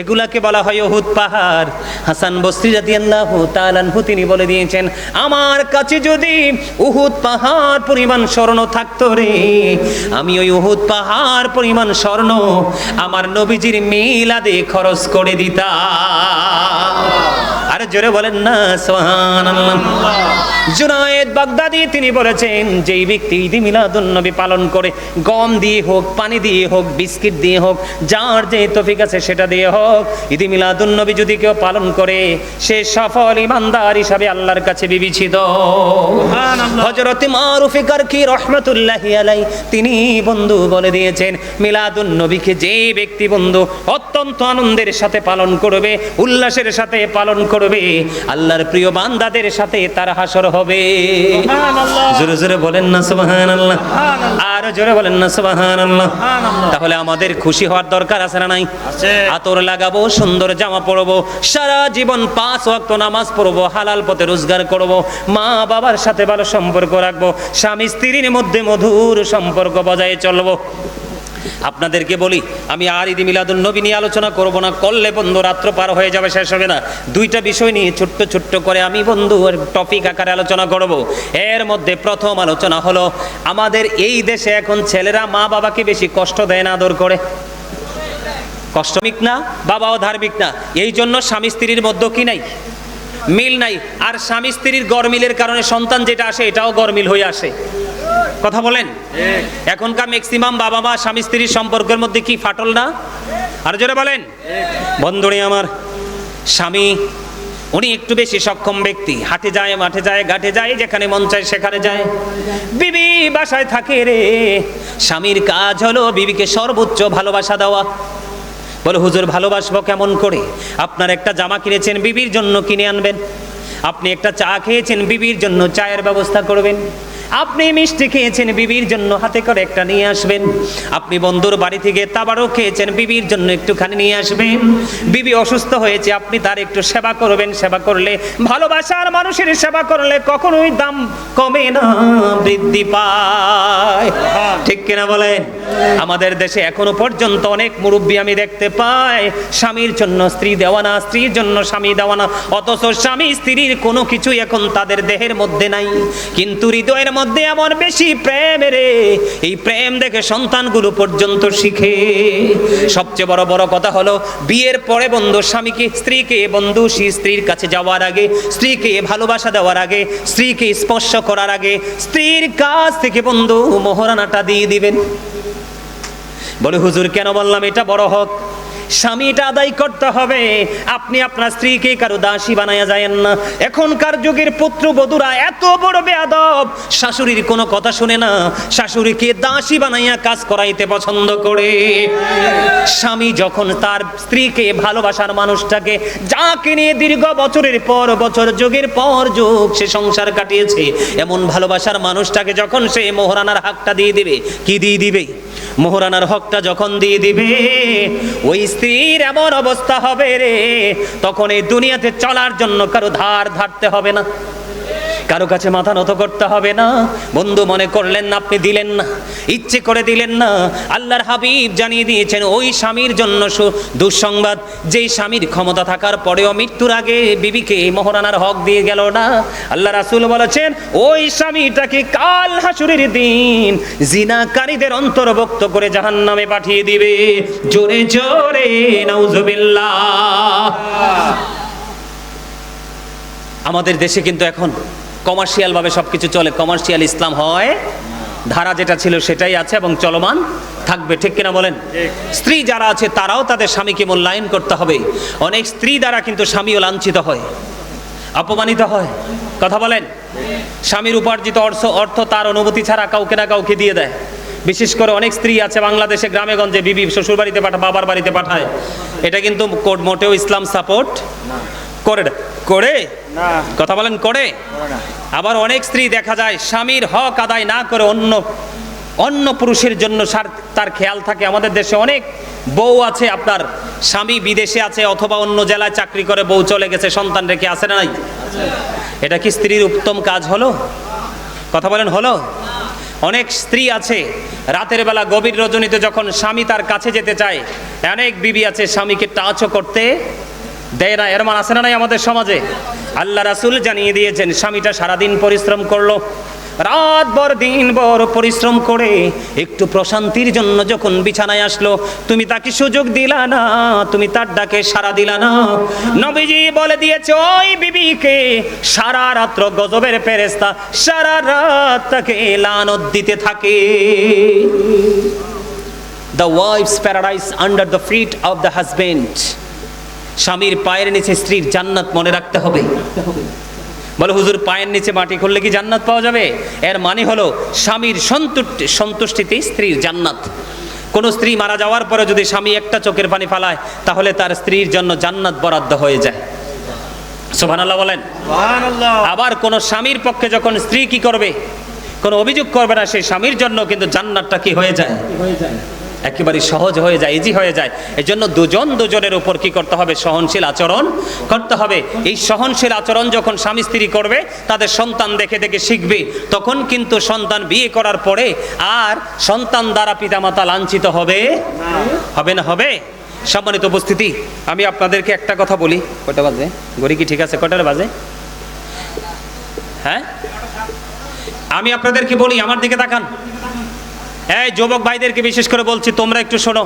এগুলাকে বলা হয় উহুদ পাহাড়। হাসান বসরি রাদিয়াল্লাহু তাআলা আনহু তিনি বলে দিয়েছেন, আমার কাছে যদি উহুদ পাহাড় পরিমাণ স্বর্ণ থাকতো রে, আমি ওই উহুদ পাহাড় পরিমাণ স্বর্ণ আমার নবীজির মিলাদে খরচ করে দিতাম। আরে জোরে বলেন না সুবহানাল্লাহ। জুনায়েদ বাগদাদি তিনি বলেছেন, যেই ব্যক্তি ঈদ মিলাদুন নবী পালন করে, গম দিয়ে হোক, পানি দিয়ে হোক, বিস্কিট দিয়ে হোক, যার যে তৌফিক আছে সেটা দিয়ে হোক, ঈদ মিলাদুন নবী যদি কেউ পালন করে, সে সফল ইমানদার হিসাবে আল্লাহর কাছে বিবেচিত। হযরত মারুফি কারকি রাহমাতুল্লাহি আলাইহি তিনি বন্ধু বলে দিয়েছেন, মিলাদুন নবীকে যে ব্যক্তি বন্ধু অত্যন্ত আনন্দের সাথে পালন করবে, উল্লাসের সাথে পালন করবে, আল্লাহর প্রিয় বান্দাদের সাথে তার হাসর হবে। জোরে জোরে বলেন না সুবহানাল্লাহ, আর জোরে বলেন না সুবহানাল্লাহ। তাহলে আমাদের খুশি হওয়ার দরকার আছে না নাই? আতর লাগাবো, সুন্দর জামা পরবো, সারা জীবন 5 ওয়াক্ত নামাজ পড়বো, হালাল পথে রোজগার করবো, মা বাবার সাথে ভালো সম্পর্ক রাখবো, স্বামী স্ত্রীর মধ্যে মধুর সম্পর্ক বজায় চলবো। আপনাদেরকে বলি, আমি আর ঈদ মিলাদুন নবী নিয়ে আলোচনা করব না, করলে বন্ধু রাত্র পার হয়ে যাবে, শেষ হবে না। দুইটা বিষয় নিয়ে ছোট্ট ছোট্ট করে আমি বন্ধু টপিক আকারে আলোচনা করব। এর মধ্যে প্রথম আলোচনা হলো, আমাদের এই দেশে এখন ছেলেরা মা বাবাকে বেশি কষ্ট দেয় না, আদর করে। কষ্টমিক না, বাবাও ধার্মিক না, এই জন্য স্বামী স্ত্রীর মধ্যে কি নাই? মিল নাই। আর স্বামী স্ত্রীর গরমিলের কারণে সন্তান যেটা আসে এটাও গরমিল হয়ে আসে। কথা বলেন। এখনকার ম্যাক্সিমাম বাবা মা স্বামী স্ত্রীর সম্পর্কের মধ্যে কি ফাটল না? আর জোরে বলেন। বন্ধুরে আমার, স্বামী উনি একটু বেশি সক্ষম ব্যক্তি, হাটে যায়, মাঠে যায়, ঘাটে যায়, যেখানে মন চায় সেখানে যায়। বিবি বাসায় থাকে রে, স্বামীর কাজ হলো বিবিকে সর্বোচ্চ ভালোবাসা দেওয়া। বলে হুজুর ভালোবাসবো কেমন করে? আপনার একটা জামা কিনেছেন, বিবির জন্য কিনে আনবেন। আপনি একটা চা খেয়েছেন, বিবির জন্য চায়ের ব্যবস্থা করবেন। আপনি মিষ্টি খেয়েছেন, বিবির জন্য হাতে করে একটা নিয়ে আসবেন। আপনি বন্ধুর বাড়ি থেকে তাবারও খেয়েছেন, বিবির জন্য একটুখানি নিয়ে আসবেন। বিবি অসুস্থ হয়েছে, আপনি তার একটু সেবা করবেন। সেবা করলে, ভালোবাসার মানুষের সেবা করলে কখনোই দাম কমে না, বৃদ্ধি পায়। ঠিক কিনা বলেন? আমাদের দেশে এখনো পর্যন্ত অনেক মুরব্বী আমি দেখতে পাই, স্বামীর জন্য স্ত্রী দেওয়ানা, স্ত্রীর জন্য স্বামী দেওয়ানা, অথচ স্বামী স্ত্রীর কোনো কিছুই এখন তাদের দেহের মধ্যে নাই, কিন্তু হৃদয়ের মধ্যে এমন বেশি প্রেম রে, এই প্রেম দেখে সন্তানগুলো পর্যন্ত শিখে। সবচেয়ে বড় বড় কথা হলো, বিয়ের পরে বন্ধু স্বামীকে, স্ত্রীকে বন্ধু স্ত্রীর কাছে যাওয়ার আগে, স্ত্রীকে ভালোবাসা দেওয়ার আগে, স্ত্রীকে স্পর্শ করার আগে, স্ত্রীর কাছ থেকে বন্ধু মোহরানাটা দিয়ে দিবেন। বলে হুজুর কেন বললাম এটা বড় হক? স্বামীটা আদায় করতে হবে। আপনি আপনার স্ত্রীকে কারো দাসী বানায়া যায়েন না। এখনকার যুগের পুত্রবধূরা এত বড় বেয়াদব, শাশুড়ির কোনো কথা শুনে না, শাশুড়িকে দাসী বানাইয়া কাজ করাইতে পছন্দ করে। স্বামী যখন তার স্ত্রীকে, ভালোবাসার মানুষটাকে, যাকে নিয়ে দীর্ঘ বছরের পর বছর, যুগের পর যুগ সে সংসার কাটিয়েছে, এমন ভালোবাসার মানুষটাকে যখন সে মোহরানার হকটা দিয়ে দিবে, কি দিয়ে দিবে? মোহরানার হকটা যখন দিয়ে দিবে, ওই স্ত্রীর এমন অবস্থা হবে রে, তখন এই দুনিয়াতে চলার জন্য কারো ধার ধারতে হবে না, কারো কাছে মাথা নত করতে হবে না। বন্ধু মনে করলেন না, আপনি দিলেন না, ইচ্ছে করে দিলেন না। আল্লাহর হাবিব জানিয়ে দিয়েছেন, ওই স্বামীর জন্য দুঃসংবাদ, যেই স্বামীর ক্ষমতা থাকার পরেও মৃত্যুর আগে বিবিকে মোহরানার হক দিয়ে গেল না। আল্লাহ রাসূল বলেছেন, ওই স্বামীটাকে কাল হাসুরের দিন জিনাকারীদের অন্তর্ভুক্ত করে জাহান্নামে পাঠিয়ে দিবে। জোরে জোরে নাউজুবিল্লাহ। আমাদের দেশে কিন্তু এখন কমার্শিয়াল ভাবে সবকিছু চলে, কমার্শিয়াল ইসলাম হয়। ধারা যেটা ছিল সেটাই আছে এবং চলমান থাকবে। ঠিক কিনা বলেন? স্ত্রী যারা আছে তারাও তাদের স্বামীকে মূল্যায়ন করতে হবে। অনেক স্ত্রী দ্বারা কিন্তু স্বামীও লাঞ্ছিত হয়, অপমানিত হয়। কথা বলেন। স্বামীর উপার্জিত অর্থ তার অনুমতি ছাড়া কাউকে না কাউকে দিয়ে দেয়। বিশেষ করে অনেক স্ত্রী আছে বাংলাদেশে গ্রামে গঞ্জে, বিবি শ্বশুর বাড়িতে পাঠায়, বাবার বাড়িতে পাঠায়। এটা কিন্তু মোটেও ইসলাম সাপোর্ট করে না। কথা বলেন, করে। আবার অনেক স্ত্রী দেখা যায় স্বামীর হক আদায় না করে অন্য পুরুষের জন্য তার খেয়াল থাকে। আমাদের দেশে অনেক বউ আছে, আপনার স্বামী বিদেশে আছে অথবা অন্য জেলায় চাকরি করে, বউ চলে গেছে, সন্তান রেখে আছে না নাই? এটা কি স্ত্রীর উত্তম কাজ হলো? কথা বলেন, হলো? অনেক স্ত্রী আছে রাতের বেলা গভীর রজনীতে যখন স্বামী তার কাছে যেতে চায়, অনেক বিবি আছে স্বামীকে টাচও করতে দেয় না। এর মান আছে না নাই আমাদের সমাজে? আল্লাহ রাসূল জানিয়ে দিয়েছেন, স্বামীটা সারাদিন পরিশ্রম করলো, রাত ভর দিন ভর পরিশ্রম করে একটু প্রশান্তির জন্য যখন বিছানায় আসলো, তুমি তাকে সুযোগ দিলা না, তুমি তার ডাকে সাড়া দিলা না। নবীজি বলে দিয়েছে ওই বিবিকে সারা রাত্র গজবের ফেরেশতা সারা রাত তাকে লানত দিতে থাকে। The wife's paradise under the feet of the husband. স্বামীর পায়ের নিচে স্ত্রীর জান্নাত মনে রাখতে হবে। বলে হুজুর পায়ের নিচে মাটি খুললে কি জান্নাত পাওয়া যাবে? এর মানে হলো স্বামীর সন্তুষ্টিতে স্ত্রীর জান্নাত। কোন স্ত্রী মারা যাওয়ার পরে যদি স্বামী একটা চোখের পানি ফালায়, তাহলে তার স্ত্রীর জন্য জান্নাত বরাদ্দ হয়ে যায়। সুবহানাল্লাহ বলেন। সুবহানাল্লাহ। আবার কোন স্বামীর পক্ষে যখন স্ত্রী কি করবে, কোন অভিযোগ করবে না, সেই স্বামীর জন্য কিন্তু জান্নাতটা কি হয়ে যায়, একেবারে সহজ হয়ে যায়, ইজি হয়ে যায়। এই জন্য দুজন দুজনের উপর কি করতে হবে, সহনশীল আচরণ করতে হবে। এই সহনশীল আচরণ যখন স্বামী স্ত্রী করবে, তাদের সন্তান দেখে দেখে শিখবে, তখন কিন্তু সন্তান বিয়ে করার পরে আর সন্তান দ্বারা পিতামাতা লাঞ্ছিত হবে হবে না? হবে। সম্মানিত উপস্থিতি, আমি আপনাদেরকে একটা কথা বলি। কয়টা বাজে? ঘড়ি কি ঠিক আছে? কয়টার বাজে? হ্যাঁ, আমি আপনাদেরকে বলি, আমার দিকে তাকান। এই যুবক ভাইদেরকে বিশেষ করে বলছি, তোমরা একটু শোনো।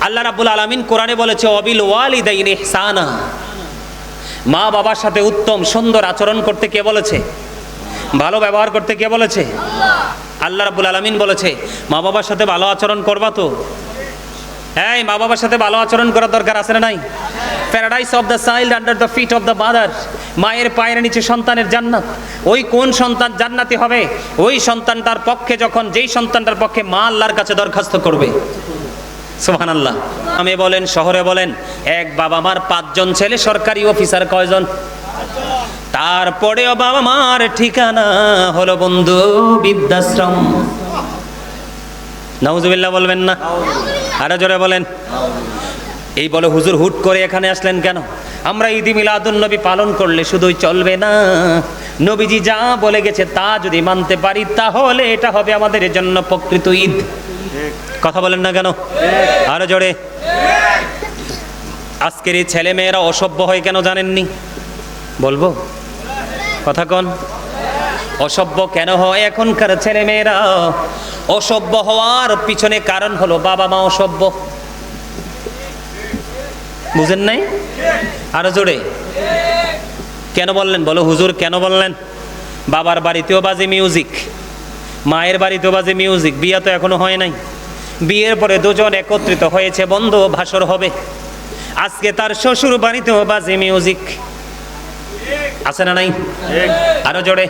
আল্লাহ রাব্বুল আলামিন কোরআনে বলেছে ওয়াবিল ওয়ালিদাইনি ইহসানা। মা বাবার সাথে উত্তম সুন্দর আচরণ করতে কে বলেছে? ভালো ব্যবহার করতে কে বলেছে? আল্লাহ রাব্বুল আলামিন বলেছে। মা বাবার সাথে ভালো আচরণ করবা তো? এই মা বাবার সাথে ভালো আচরণ করার দরকার আছে না নাই? Paradise of the child under the feet of the mother. মায়ের পায়ের নিচে সন্তানের জান্নাত। ওই কোন সন্তান জান্নাতি হবে? ওই সন্তানটার পক্ষে যখন, যেই সন্তানটার পক্ষে মা আল্লাহর কাছে দরখাস্ত করবে। সুবহানাল্লাহ। আমি বলেন, শহরে বলেন, এক বাবা মার 5 জন ছেলে, সরকারি অফিসার কয়জন? তারপরেও বাবা মার ঠিকানা হলো বন্ধু বৃদ্ধাশ্রম। নাউজুবিল্লাহ বলবেন না? আরো জোরে বলেন। এই বলে হুজুর হুট করে এখানে আসলেন কেন? আমরা ঈদ মিলাদুন নবী পালন করলে শুধুই চলবে না, নবীজি যা বলে গেছে তা যদি মানতে পারি, তাহলে এটা হবে আমাদের জন্য প্রকৃত ঈদ। কথা বলেন না কেন? আরো জোরে। আজকের এই ছেলে মেয়েরা অসভ্য হয় কেন জানেননি? বলবো? কথা কন। অসভ্য কেন হয় এখনকার ছেলে মেয়েরা? অসভ্য হওয়ার পিছনে কারণ হলো বাবা মা অসভ্য। বুঝেন নাই? আরো জোরে। কেন বললেন? বলো হুজুর কেন বললেন? বাবার বাড়িতেও বাজে মিউজিক, মায়ের বাড়িতেও বাজে মিউজিক। বিয়ে তো এখনো হয় নাই। বিয়ের পরে দুজন একত্রিত হয়েছে, বন্ধু ভাসর হবে। আজকে তার শ্বশুর বাড়িতেও বাজে মিউজিক। আছে না নাই? আরো জোরে।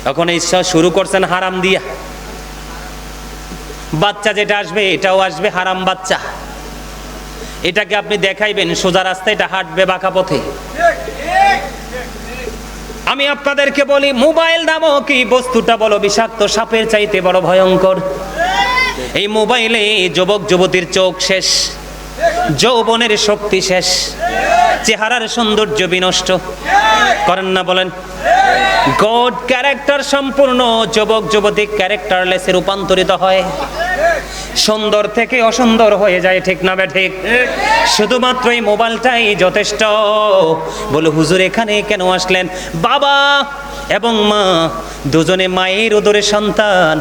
এখন এই শুরু করছেন হারাম দিয়া। বাচ্চা যেটা আসবে এটাও আসবে হারাম বাচ্চা। এটাকে আপনি দেখাইবেন সোজা রাস্তায়, এটা হাঁটবে বাঁকা পথে। আমি আপনাদেরকে বলি, মোবাইল নামক এই বস্তুটা বলো বিষাক্ত সাপের চাইতে বড় ভয়ঙ্কর। এই মোবাইলে যুবক যুবতীর চোখ শেষ, যৌবনের শক্তি শেষ, চেহারার সৌন্দর্য বিনষ্ট করেন না বলেন? গড ক্যারেক্টার সম্পূর্ণ যুবক যুবতী ক্যারেক্টারলেসে রূপান্তরিত হয়, সুন্দর থেকে অসুন্দর হয়ে যায়। ঠিক না ঠিক? শুধুমাত্র এই মোবাইলটাই যথেষ্ট। বলে হুজুর এখানে কেন আসলেন? বাবা এবং মা দুজনে মায়ের উদরে সন্তান।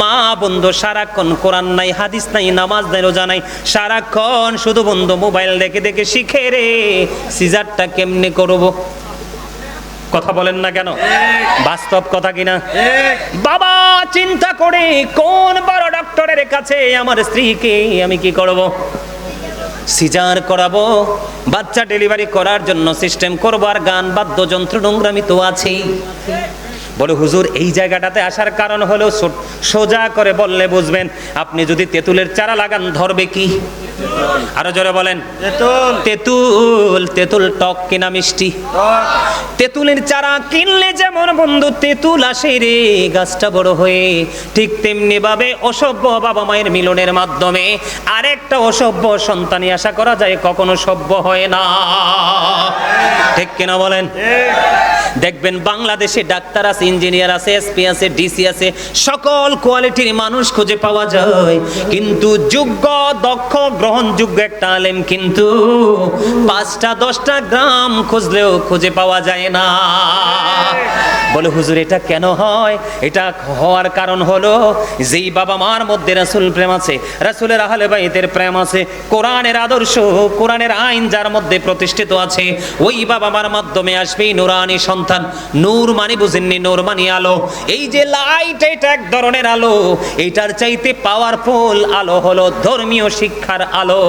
মা বন্ধু সারাক্ষণ কোরআন নাই, হাদিস নাই, নামাজ নাই, রোজা নাই, সারাক্ষণ শুধু বন্ধু মোবাইল দেখে দেখে শিখে রে সিজারটা কেমনে করবো। কথা বলেন না কেন? বাস্তব কথা কিনা? বাবা চিন্তা করে কোন বড় ডক্টরের কাছে আমার স্ত্রীকে আমি কি করব? সিজার করাবো, বাচ্চা ডেলিভারি করার জন্য সিস্টেম করবো, আর গান বাদ্যযন্ত্র নোংরামি তো আছেই। বলে হুজুর এই জায়গাটাতে আসার কারণ হলো, সোজা করে বললে বুঝবেন, আপনি যদি তেঁতুলের চারা লাগান ধরবে কি? আরো জোরে বলেন। তেঁতুল। তেঁতুল, তেঁতুল টক কিনা মিষ্টি? টক। তেঁতুলের চারা কিনলে যেমন বন্ধু তেঁতুল আসে রে গাছটা বড় হয়ে, ঠিক তেমনি ভাবে অসভ্য বাবা মায়ের মিলনের মাধ্যমে আরেকটা অসভ্য সন্তানই আশা করা যায়, কখনো সভ্য হয় না। ঠিক কিনা বলেন? দেখবেন বাংলাদেশে ডাক্তার আছে, ইঞ্জিনিয়ার আছে, এসপি আছে, ডিসি আছে, সকল কোয়ালিটির মানুষ খুঁজে পাওয়া যায়, কিন্তু যোগ্য, দক্ষ, গ্রহণযোগ্য একটা আলেম কিন্তু 5-10টা গ্রাম খুঁজলেও খুঁজে পাওয়া যায় না। বলে হুজুর এটা কেন হয়? এটা হওয়ার কারণ হলো যেই বাবা মার মধ্যে রাসূল প্রেম আছে, রাসূলের আহলে বাইতের প্রেম আছে, কোরআনের আদর্শ, কোরআনের আইন যার মধ্যে প্রতিষ্ঠিত আছে, ওই বাবা মার মাধ্যমে আসবে নূরানি সন্তান। নূর মানে বুঝেননি? নূর মানে আলো। এই যে লাইট, এটা এক ধরনের আলো, এটার চাইতে পাওয়ারফুল আলো হলো ধর্মীয় শিক্ষার আলো।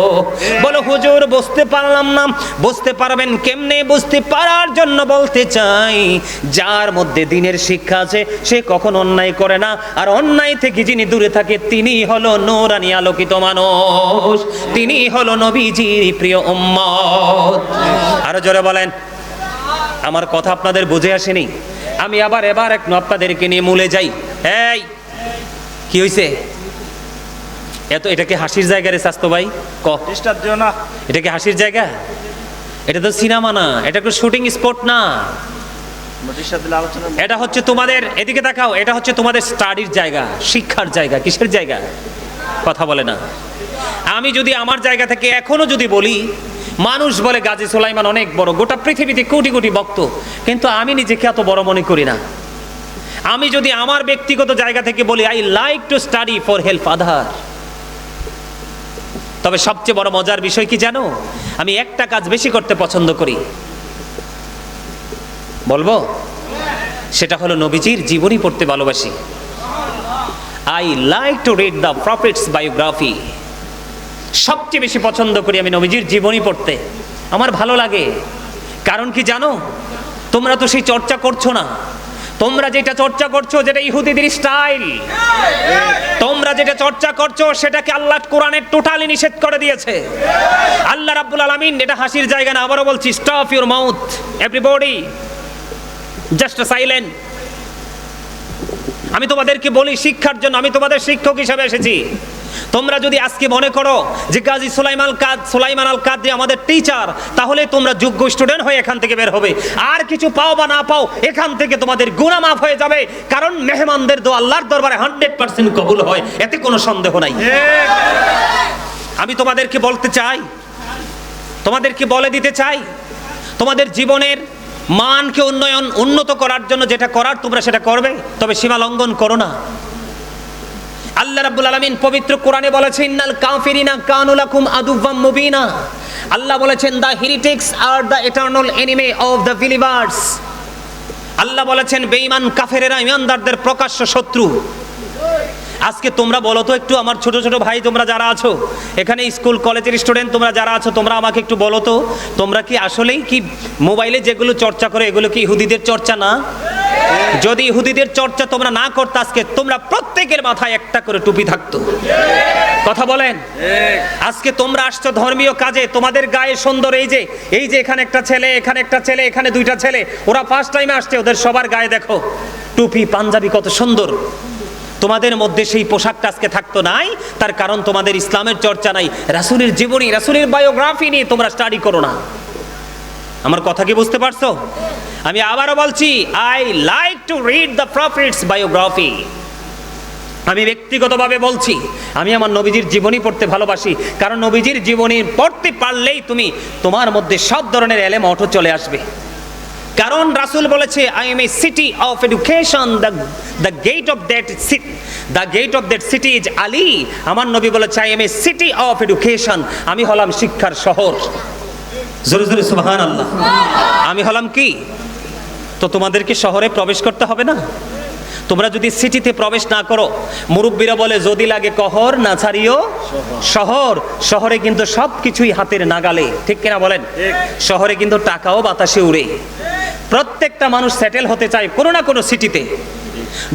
বলো হুজুর বুঝতে পারলাম না। বুঝতে পারবেন কেমনে? বুঝতে পারার জন্য বলতে চাই, যার মধ্যে দ্বীনের শিক্ষা আছে সে কখনো অন্যায় করে না, আর অন্যায় থেকে যিনি দূরে থাকে তিনি হলো নূরানি আলোকিত মানুষ, তিনি হলো নবীজির প্রিয় উম্মত। আরো জোরে বলেন। আমার কথা আপনাদের বুঝে আসেনি? আমি এবার একটু আপনাদেরকে নিয়ে মূলে যাই। এই কি হইছে? এটা কি হাসির জায়গা রে স্বাস্থ্য ভাই? ডিস্টার্ব দিও না। এটা কি হাসির জায়গা? এটা তো সিনেমা না, এটা একটা শুটিং স্পট না। ডিস্টার্ব দিলে আলোচনা। এটা হচ্ছে তোমাদের, এদিকে দেখাও, এটা হচ্ছে তোমাদের স্টাডির জায়গা, শিক্ষার জায়গা। কিসের জায়গা? কথা বলে না। আমি যদি আমার জায়গা থেকে এখনো যদি বলি, মানুষ বলে গাজী সুলাইমান অনেক বড়, গোটা পৃথিবীতে কোটি কোটি ভক্ত, কিন্তু আমি নিজেকে এত বড় মনে করি না। আমি যদি আমার ব্যক্তিগত জায়গা থেকে বলি, I like to study for help আদার, তবে সবচেয়ে বড় মজার বিষয় কি জানো? আমি একটা কাজ বেশি করতে পছন্দ করি, বলবো? সেটা হলো নবীজির জীবনী পড়তে ভালোবাসি। I like to read the prophets biography. সবচেয়ে বেশি পছন্দ করি আমি নবীজির জীবনী পড়তে, আমার ভালো লাগে। কারণ কি জানো? তোমরা তো সেই চর্চা করছো না। তোমরা যেটা চর্চা করছো, যেটা ইহুদিদের স্টাইল, তোমরা যেটা চর্চা করছো সেটাকে আল্লাহ কোরআনে টোটালি নিষেধ করে দিয়েছে। আল্লাহ রাব্বুল আলামিন, এটা হাসির জায়গা না, আবারও বলছি, stop your mouth everybody, just silent. আমি তোমাদেরকে বলি শিক্ষার জন্য, আমি তোমাদের শিক্ষক হিসেবে এসেছি। তোমরা যদি আজকে মনে করো যে গাজী সুলাইমান আল কাদরি আমাদের টিচার, তাহলে তোমরা যোগ্য স্টুডেন্ট হয়ে এখান থেকে বের হবে। আর কিছু পাও বা না পাও, এখান থেকে তোমাদের গুনাহ মাফ হয়ে যাবে, কারণ মেহমানদের দোয়া আল্লাহর দরবারে 100% কবুল হয়, এতে কোনো সন্দেহ নাই। আমি তোমাদেরকে বলতে চাই, তোমাদেরকে বলে দিতে চাই, তোমাদের জীবনের মানকে উন্নত করার জন্য যেটা করার তোমরা সেটা করবে, তবে সীমা লঙ্ঘন করো না। আল্লাহ রাব্বুল আলামিন পবিত্র কোরআনে বলেছেন, ইন্নাল কাফিরিনা কানু লাকুম আদুওয়াম মুবিনা। আল্লাহ বলেছেন, দ্য হেরিটিক্স আর the eternal enemy of the believers. আল্লাহ বলেছেন বেঈমান কাফেরেরা ঈমানদারদের প্রকাশ্য শত্রু। আজকে তোমরা বলো তো একটু, আমার ছোট ছোট ভাই তোমরা যারা আছো এখানে, স্কুল কলেজের স্টুডেন্ট তোমরা যারা আছো, তোমরা আমাকে একটু বলো তো, তোমরা কি আসলেই কি মোবাইলে যেগুলো চর্চা করে এগুলো কি ইহুদিদের চর্চা না? যদি ইহুদিদের চর্চা তোমরা না করতে, আজকে তোমরা প্রত্যেকের মাথায় একটা করে টুপি থাকতো। কথা বলেন। আজকে তোমরা আসছো ধর্মীয় কাজে, তোমাদের গায়ে সুন্দর, এই যে এখানে একটা ছেলে, এখানে একটা ছেলে, এখানে দুইটা ছেলে, ওরা ফার্স্ট টাইমে আসছে, ওদের সবার গায়ে দেখো টুপি, পাঞ্জাবি, কত সুন্দর। তোমাদের মধ্যে সেই পোশাকটা আজকে থাকতো নাই, তার কারণ তোমাদের ইসলামের চর্চা নাই, রাসূলের জীবনী, রাসূলের বায়োগ্রাফি নিয়ে তোমরা স্টাডি করো না। আমার কথা কি বুঝতে পারছো? আমি আবারও বলছি, I like to read the prophets biography. আমি ব্যক্তিগতভাবে বলছি, আমি আমার নবীজির জীবনী পড়তে ভালোবাসি, কারণ নবীজির জীবনী পড়তে পারলেই তোমার মধ্যে সব ধরনের এলেম অটো চলে আসবে। কারণ রাসূল বলেছে, I am a city of education, the gate of that city is Ali. আমার নবী বলেছে, I am a city of education, আমি হলাম শিক্ষার শহর। জোরে জোরে সুবহানাল্লাহ। আমি হলাম কি? তো তোমাদেরকে শহরে প্রবেশ করতে হবে না? তোমরা যদি সিটিতে প্রবেশ না করো, মুরব্বীরা বলে যদি লাগে কহর না ছাড়িও শহর। শহরে কিন্তু সব কিছুই হাতের নাগালে, ঠিক কিনা বলেন? শহরে কিন্তু টাকাও বাতাসে উড়ে। প্রত্যেকটা মানুষ সেটেল হতে চায় কোনো না কোনো সিটিতে।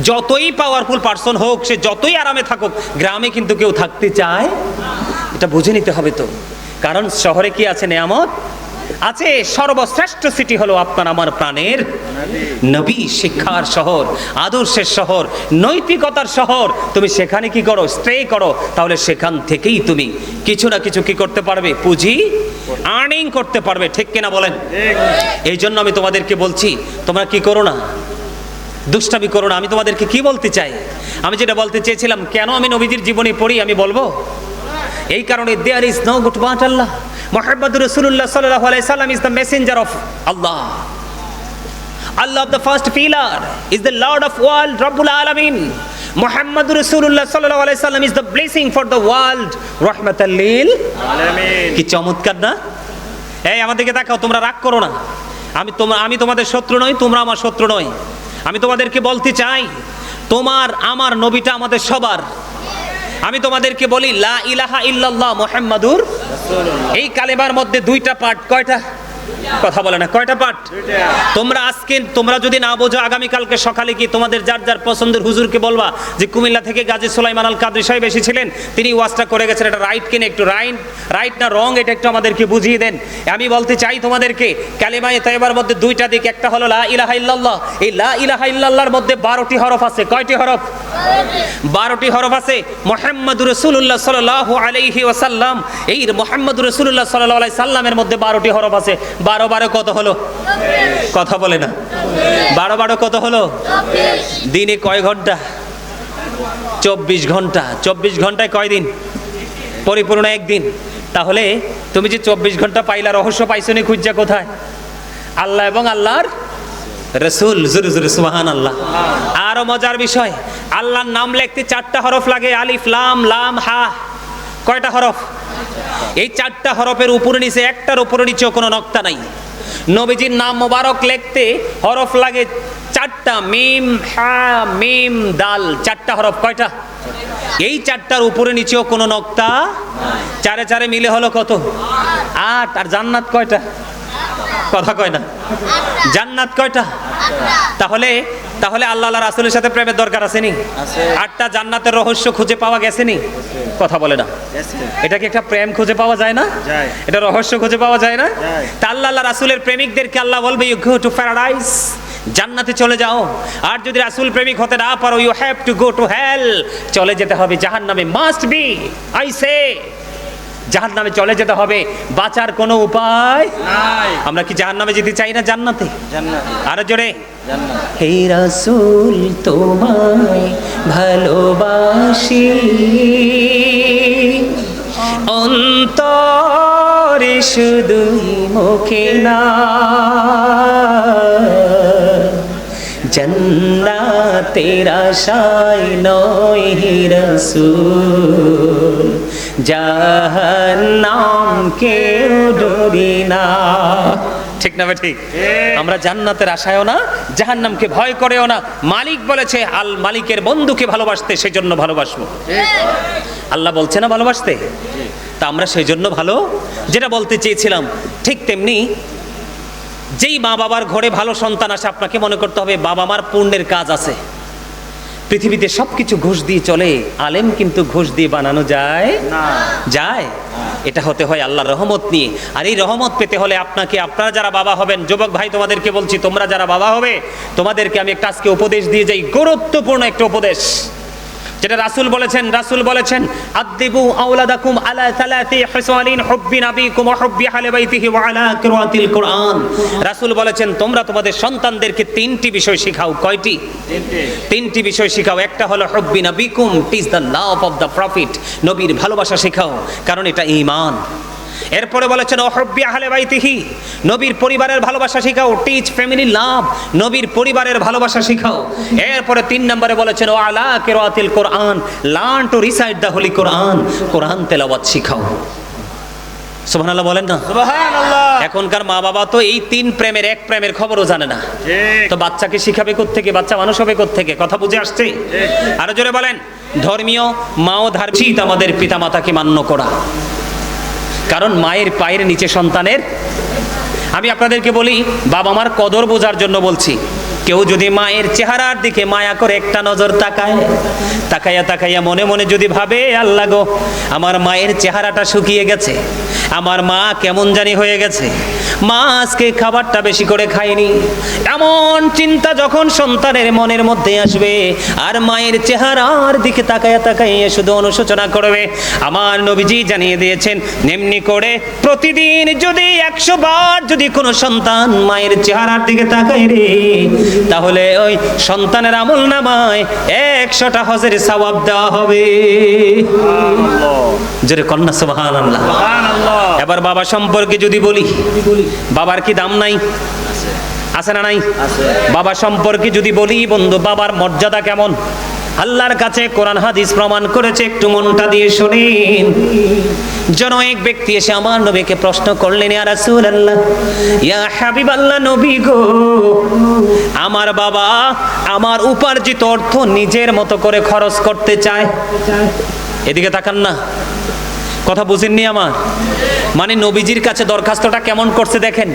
যতই পাওয়ারফুল পার্সন হোক, সে যতই আরামে থাকুক, গ্রামে কিন্তু কেউ থাকতে চায়। এটা বুঝে নিতে হবে তো, কারণ শহরে কি আছে নেয়ামত আছে। সর্বশ্রেষ্ঠ সিটি হলো আপনার আমার প্রাণের নবী, শিক্ষার শহর, আদর্শের শহর, নৈতিকতার শহর। তুমি সেখানে কি করো? স্টে করো। তাহলে সেখান থেকেই তুমি কিছু না কিছু কি করতে পারবে? পুঁজি আর্নিং করতে পারবে। ঠিক কিনা বলেন? এই জন্য আমি তোমাদেরকে বলছি, তোমরা কি করো না, দুষ্টামি করো না। আমি তোমাদেরকে কি বলতে চাই, আমি যেটা বলতে চেয়েছিলাম, কেন আমি নবীজির জীবনী পড়ি আমি বলবো। এই কারণে there is no good but Allah, মুহাম্মদুর রাসূলুল্লাহ সাল্লাল্লাহু আলাইহি সাল্লাম is the messenger of Allah. Allah the first pillar is the Lord of world, Rabbul Alamin. Muhammadur Rasulullah sallallahu alaihi wasallam is the blessing for the world, rahmatan lil alamin. কি চমৎকার না? এই আমাদেরকে তাকাও, তোমরা রাগ করো না। আমি তোমাদের শত্রু নই, তোমরা আমার শত্রু নই। আমি তোমাদেরকে বলতে চাই, তোমার আমার নবীটা আমাদের সবার। আমি তোমাদেরকে বলি লা ইলাহা ইল্লাল্লাহ মুহাম্মাদুর রাসূলুল্লাহ। এই কালেমার মধ্যে দুইটা পার্ট। কয়টা? কথা বলে না, কয়টা পার্ট? তোমরা যদি না বোঝো, আগামীকালকে সকালে কি তোমাদের যার যার পছন্দের হুজুরকে বলবা যে কুমিল্লা থেকে গাজী সুলাইমান আল কাদরী সাহেব এসেছিলেন, তিনি ওয়াজটা করে গেছেন, এটা রাইট কিনা, একটু রাইট না রং, এটা একটু আমাদেরকে বুঝিয়ে দেন। আমি বলতে চাই তোমাদেরকে, কালেমায়ে তাইয়্যিবার মধ্যে দুইটা দিক। একটা হলো লা ইলাহা ইল্লাল্লাহ। এই লা ইলাহা ইল্লাল্লাহর মধ্যে 12টি হরফ আছে। কয়টি হরফ? 12টি হরফ আছে। মুহাম্মাদুর রাসূলুল্লাহ সাল্লাল্লাহু আলাইহি ওয়াসাল্লাম, এই মুহাম্মাদুর রাসূলুল্লাহ সাল্লাল্লাহু আলাইহি সাল্লামের মধ্যে 12টি হরফ আছে। 12 12 কত হলো? কথা বলে না। 12 12 কত হলো? দিনে কয় ঘন্টা? 24 ঘন্টা। 24 ঘন্টায় কয় দিন? পরিপূর্ণ একদিন। তাহলে তুমি যে 24 ঘন্টা পাইলা, রহস্য পাইছো নি খুঁজা কোথায়? আল্লাহ এবং আল্লাহর রাসূল। জোরে জোরে সুবহানাল্লাহ। আরো মজার বিষয়, আল্লাহর নাম লিখতে 4টা হরফ লাগে, আলিফ লাম লাম হা। কয়টা হরফ? এই 4টা হরফের উপরে নিচে, একটার উপরে নিচেও কোনো নক্তা নাই। নবীজির নাম মোবারক লিখতে হরফ লাগে 4টা, মিম হা মিম দাল, 4টা হরফ। কয়টা? এই 4টার উপরে নিচেও কোনো নক্তা, 4 4 মিলে হলো কত? 8। আর জান্নাত কয়টা? কথা কয় না। জান্নাত কয়টা? তাহলে আল্লাহ রাসূলের সাথে প্রেমের দরকার আছে নি? 8টা জান্নাতের রহস্য খুঁজে পাওয়া গেছে নি? কথা বলে না। এটা কি একটা প্রেম খুঁজে পাওয়া যায় না? এটা রহস্য খুঁজে পাওয়া যায় না? তা আল্লাহ রাসূলের প্রেমিকদেরকে আল্লাহ বলবে, ইউ গো টু প্যারাডাইস, জান্নাতে চলে যাও। আর যদি রাসূল প্রেমিক হতে না পারো, you have to go to hell, চলে যেতে হবে জাহান্নামে। মাস্ট বি, আই সে, জাহান্নামে চলে যেতে হবে, বাঁচার কোনো উপায় নাই। আমরা কি জাহান্নামে যেতে চাই না জান্নাতে? আরো জোরে, হে রাসূল তোমায় ভালোবাসি, অন্তরে শুধুই মুখে না, জান্নাতের আশায় নয় হে রাসূল, জাহান্নাম কেউ ডরি না। ঠিক না? ঠিক। আমরা জান্নাতের আশায়ও না, জাহান্নামকে ভয় করেও না। মালিক বলেছে আল মালিকের বন্ধুকে ভালোবাসতে, সেজন্য ভালোবাসবো। আল্লাহ বলছে না ভালোবাসতে, তা আমরা সেই জন্য ভালো। যেটা বলতে চেয়েছিলাম, ঠিক তেমনি যেই মা বাবার ঘরে ভালো সন্তান আসে, আপনাকে মনে করতে হবে বাবা মার পুণ্যের কাজ আছে। পৃথিবীতে সবকিছু ঘুষ দিয়ে চলে, আলেম কিন্তু ঘুষ দিয়ে বানানো যায় না। যায়? এটা হতে হয় আল্লাহর রহমত নিয়ে। আর এই রহমত পেতে হলে আপনারা যারা বাবা হবেন, যুবক ভাই তোমাদেরকে বলছি, তোমরা যারা বাবা হবে, তোমাদেরকে আমি একটা আজকে উপদেশ দিয়ে যাই, গুরুত্বপূর্ণ একটা উপদেশ, যেটা রাসূল বলেছেন আদিবু আওলাদাকুম আলা সালাতি হিসালিন হুব্বি নাবিকুম ওয়া হুব্বি আহলি বাইতিহি ওয়া আলা কিরাতিল কুরআন। রাসূল বলেছেন তোমরা তোমাদের সন্তানদেরকে 3টি বিষয় শেখাও। কয়টি? 3টি বিষয় শেখাও। একটা হলো হুব্বি নাবিকুম, teach the love of the prophet, নবীর ভালোবাসা শেখাও, কারণ এটা ঈমান। এরপরে বলেছেন ওয়াহুব্বি আহলে বাইতিহি, নবীর পরিবারের ভালোবাসা শেখাও, টিচ ফ্যামিলি লাভ, নবীর পরিবারের ভালোবাসা শেখাও। এরপরে 3 নম্বরে বলেছেন ওয়া আলা কিরাতিল কোরআন, learn to recite the holy Quran, কোরআন তেলাওয়াত শেখাও। সুবহানাল্লাহ বলেন না? সুবহানাল্লাহ। এখনকার মা বাবা তো এই 3 প্রেমের, এক প্রেমের খবরও জানে না। তো বাচ্চাকে শিখাবে কোত্থেকে? বাচ্চা মানুষ হবে কোত্থেকে? কথা বুঝে আসছে? আরো জোরে বলেন। ধর্মীয় মা ও ধার্মিক আমাদের পিতামাতাকে মান্য করা, কারণ মায়ের পায়ের নিচে সন্তানের। আমি আপনাদেরকে বলি, বাবা মার কদর বোঝার জন্য বলছি। কেউ যদি মায়ের চেহারার দিকে মায়া করে একটা নজর তাকায়, তাকাইয়া তাকাইয়া মনে মনে যদি ভাবে, আল্লাহ গো, আমার মায়ের চেহারাটা শুকিয়ে গেছে, আমার মা কেমন জানি হয়ে গেছে, মা আজকে খাবারটা বেশি করে খায়নি, এমন চিন্তা যখন সন্তানের মনের মধ্যে আসবে, আর মায়ের চেহারার দিকে তাকাইয়া তাকাইয়া শুধু অনুশোচনা করবে, আমার নবীজি জানিয়ে দিয়েছেন, এমনি করে প্রতিদিন যদি 100 বার যদি কোনো সন্তান মায়ের চেহারার দিকে তাকায় রে, তাহলে ওই সন্তানের আমল নামায় 100টা হজের সওয়াব দেওয়া হবে। জোরে কন্যা সুবহানাল্লাহ। সুবহানাল্লাহ। এবার বাবা সম্পর্কে যদি বলি, বাবার কি দাম নাই? আছে না নাই? আছে। বাবা সম্পর্কে যদি বলি বন্ধু, বাবার মর্যাদা কেমন? আল্লাহর কাছে কোরআন হাদিস প্রমাণ করেছে, একটু মনটা দিয়ে শুনেন। জন এক ব্যক্তি এসে আমার নবীকে প্রশ্ন করলেন, ইয়া রাসূলুল্লাহ, ইয়া হাবিবাল্লাহ, নবী গো, আমার বাবা আমার উপার্জিত অর্থ নিজের মতো করে খরচ করতে চায়। এদিকে তাকান না, কথা বুঝেননি আমার? মানে নবীজির কাছে দরখাস্তটা কেমন করছে দেখেন।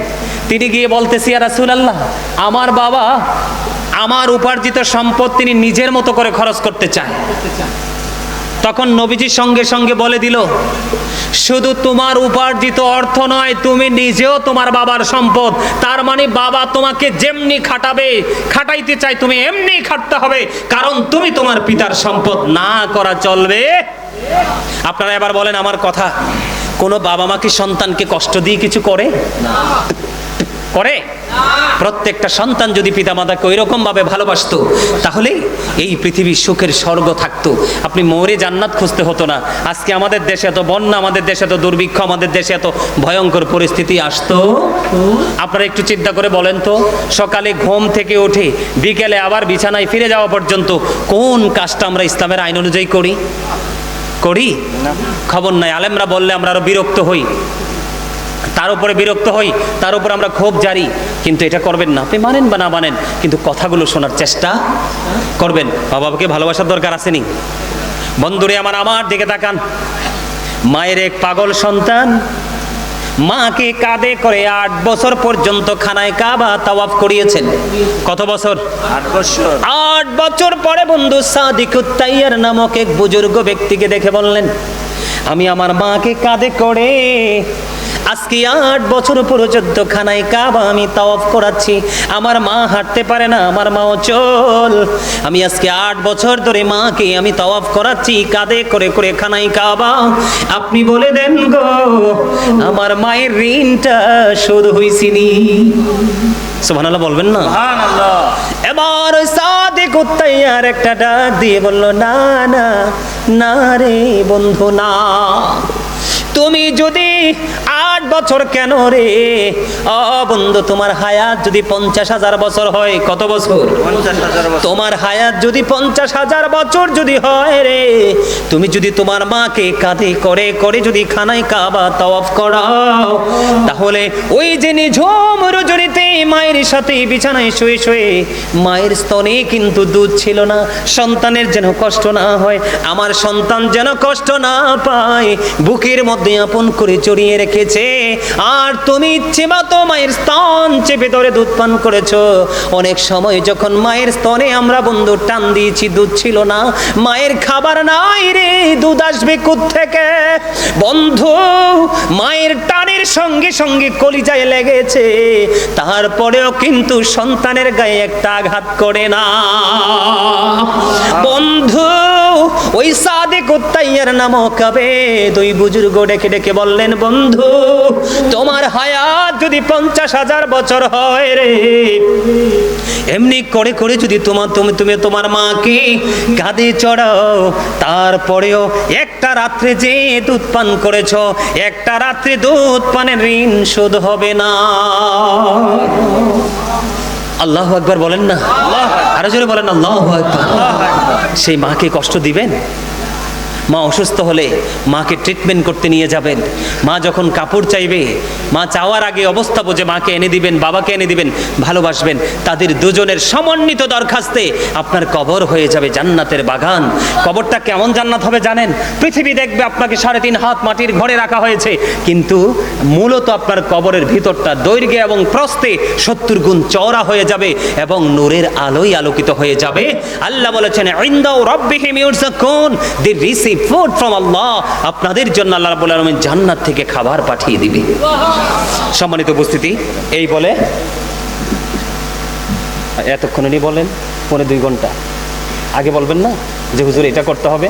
তিনি গিয়ে বলতেছি, ইয়া রাসূলুল্লাহ, আমার বাবা আমার উপার্জিত সম্পদ তিনি নিজের মতো করে খরচ করতে চায়। তখন নবীজি সঙ্গে সঙ্গে বলে দিল, শুধু তোমার উপার্জিত অর্থ নয়, তুমি নিজেও তোমার বাবার সম্পদ। তার মানে বাবা তোমাকে যেমনি খাটাবে, খাটাইতে চাই, তুমি এমনি খাটতে হবে, কারণ তুমি তোমার পিতার সম্পদ, না করা চলবে। আপনারা এবার বলেন আমার কথা, কোনো বাবা মা কি সন্তানকে কষ্ট দিয়ে কিছু করে? করে? প্রত্যেকটা সন্তান যদি পিতামাতাকে ওই রকম ভাবে ভালোবাসতো, তাহলে এই পৃথিবীর সুখের স্বর্গ থাকতো। আপনি মরে জান্নাত খুঁজতে হতো না। আজকে আমাদের দেশে এত বন্যা, আমাদের দেশে এত দুর্ভিক্ষ, আমাদের দেশে এত ভয়ঙ্কর পরিস্থিতি আসতো। আপনারা একটু চিন্তা করে বলেন তো, সকালে ঘুম থেকে উঠে বিকেলে আবার বিছানায় ফিরে যাওয়া পর্যন্ত কোন কাজটা আমরা ইসলামের আইন অনুযায়ী করি? খবর নাই। আলেমরা বললে আমরা আরো বিরক্ত হই, তার উপরে বিরক্ত হই, তার উপর আমরা ক্ষোভ জারি, কিন্তু এটা করবেন না। আপনি মানেন বা না মানেন, কিন্তু কথাগুলো শোনার চেষ্টা করবেন। বাবাকে ভালোবাসার দরকার আসেনি? বন্ধুরে আমার দিকে তাকান। মায়ের এক পাগল সন্তান মাকে কাঁধে করে 8 বছর পর্যন্ত খানায় কাবা তাওয়াফ করিয়েছেন। কত বছর? 8 বছর। 8 বছর পরে বন্ধু সাদিকুত তাইয়ার নামক এক বুজুর্গ ব্যক্তিকে দেখে বললেন, আমি আমার মাকে কাঁধে করে আজকে 8 বছর পর্যন্ত খানায় কাবা আমি তাওয়াফ করাচ্ছি। আমার মা হাঁটতে পারে না, আমার মা অচল। আমি আজকে 8 বছর ধরে মাকে আমি তাওয়াফ করাচ্ছি কাঁধে করে করে খানায় কাবা। আপনি বলে দেন গো, আমার মায়ের ঋণটা শোধ হইছিনি? সুবহানাল্লাহ বলবেন না? সুবহানাল্লাহ। এবার ওই সাদিকুত তাইয়ার একটা ডাক দিয়ে বলল, না না না রে বন্ধু, না। তুমি যদি 8 বছর কেন রে, ও বন্ধু, তোমার হায়াত যদি 50,000 বছর হয়, কত বছর? 50,000 বছর। তোমার হায়াত যদি 50,000 বছর যদি হয় রে, তুমি যদি তোমার মাকে কাঁধে করে করে যদি খানায় কাবা তাওয়াফ করাও, তাহলে ওই যে নিঝুম রজনীতে মায়ের সাথে বিছানায় শুয়ে শুয়ে মায়ের স্তনে কিন্তু দুধ ছিল না, সন্তানের যেন কষ্ট না হয়, আমার সন্তান যেন কষ্ট না পায়, বুকের মধ্যে আপন করে জড়িয়ে রেখেছে। আর তুমি ইচ্ছে মতো মায়ের স্তন চেপে ধরে দুধ পান করেছো। অনেক সময় যখন মায়ের স্তনে আমরা বন্ধু টান দিয়েছি, দুধ ছিল না, মায়ের খাবার নাই রে, দুধ আসবে কোত্থেকে? বন্ধু, মায়ের টানের সঙ্গে সঙ্গে কলিজায় লেগেছে, তারপরেও কিন্তু সন্তানের গায়ে একটা আঘাত করে না। বন্ধু, ওই সাদিকুত তাইয়ার নামক আবেদ ওই বুজুর্গ ডেকে ডেকে বললেন, বন্ধু, তোমার হায়াত যদি 50,000 বছর হয় রে, এমনি করে করে যদি তুমি তোমার মাকে কাঁধে চড়াও, তারপরেও একটা রাত্রে যে দুধ পান করেছো, একটা রাত্রে দুধ পানের ঋণ শোধ হবে না। আল্লাহু আকবার বলেন না? আরো জোরে বলেন আল্লাহু আকবার। সেই মাকে কষ্ট দিবেন? মা অসুস্থ হলে মাকে ট্রিটমেন্ট করতে নিয়ে যাবেন। মা যখন কাপড় চাইবে, মা চাওয়ার আগে অবস্থা বুঝে মাকে এনে দিবেন, বাবাকে এনে দিবেন, ভালোবাসবেন। তাদের দুজনের সমন্বিত দরখাস্তে আপনার কবর হয়ে যাবে জান্নাতের বাগান। কবরটা কেমন জান্নাত হবে জানেন? পৃথিবী দেখবে আপনাকে 3.5 হাত মাটির ঘরে রাখা হয়েছে, কিন্তু মূলত আপনার কবরের ভিতরটা দৈর্ঘ্যে এবং প্রস্থে 70 গুণ চওড়া হয়ে যাবে এবং নূরের আলোয় আলোকিত হয়ে যাবে। আল্লাহ বলেছেন ইনদাউ রাব্বিহিম ইউরযাকুন, দে রিসিভ ফুড ফ্রম আল্লাহ। আপনাদের জন্য আল্লাহ রাব্বুল আলামিন জান্নাত থেকে খাবার পাঠিয়ে দিবে। সম্মানিত উপস্থিতি, এই বলে এতক্ষণ উনি বলেন 2.25 ঘন্টা আগে বলবেন না যে হুজুর এটা করতে হবে?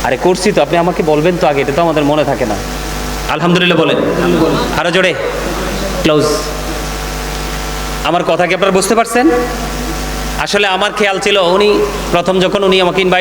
আরে করছি তো, আপনি আমাকে বলবেন তো আগে, এটা তো আমাদের মনে থাকে না। আলহামদুলিল্লাহ বলেন আরো জোরে। ক্লোজ। আমার কথা কি আপনারা বুঝতে পারছেন? আসলে আমার খেয়াল ছিল উনি প্রথম যখন উনি আমাকে ইনভাইট